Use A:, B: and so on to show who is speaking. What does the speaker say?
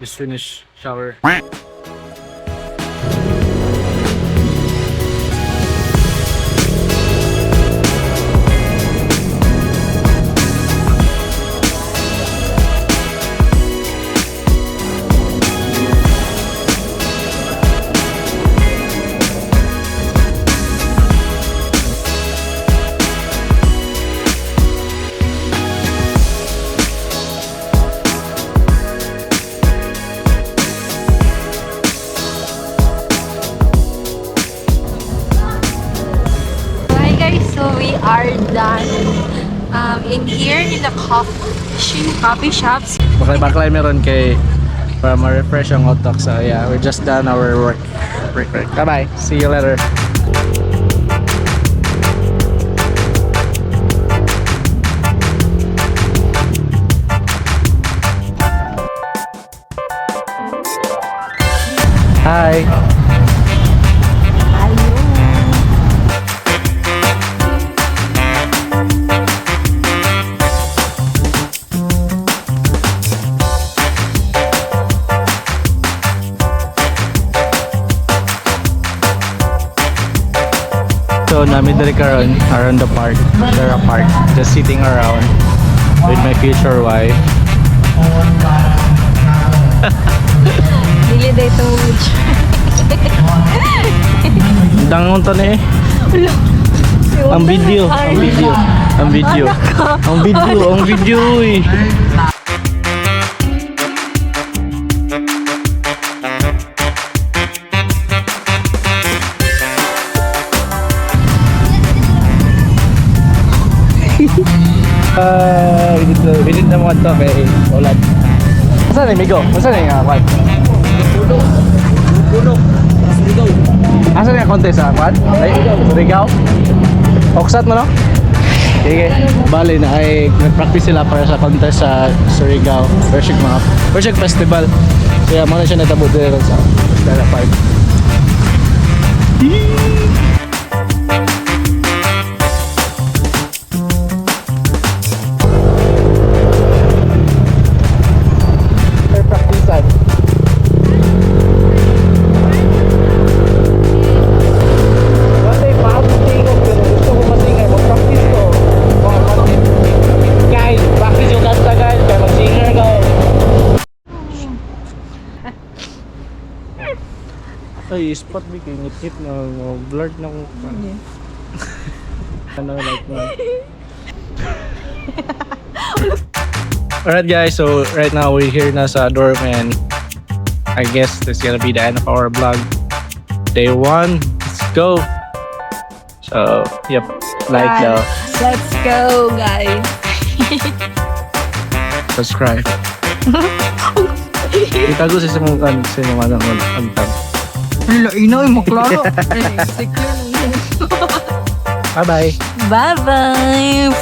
A: Just finish shower.
B: Hi guys, so we are done in here in the coffee shops.
A: Baklay meron kay para ma-refresh ang utak. So yeah, we're just done our work. Bye-bye. See you later. Hi. So namin dali karon around the park, Dara Park, just sitting around with my future wife.
B: Dili day to
A: Dangon to ni. Ang video eh. Binit na mga to kay Olad. Saan na Migo? Saan na yung akwad? Asan na yung contest sa akwad? Ay, Surigao? Oksat mo no? Sige, bali na ay nag-practice sila para sa contest sa Surigao Worship Festival. Kaya mo na siya natabot dito sa Dara Park. Ay, spot big ngit-ngit na blurred na ko. Ano like mo. Alright guys, so right now we're here na sa dorm and I guess this is gonna be the end of our vlog. Day 1, let's go. So, yep, like daw.
B: Let's go guys.
A: Subscribe. Itago sa mga kan sa mga ang tag.
B: Hello, inoy mo klaro.
A: Bye-bye.
B: Bye-bye.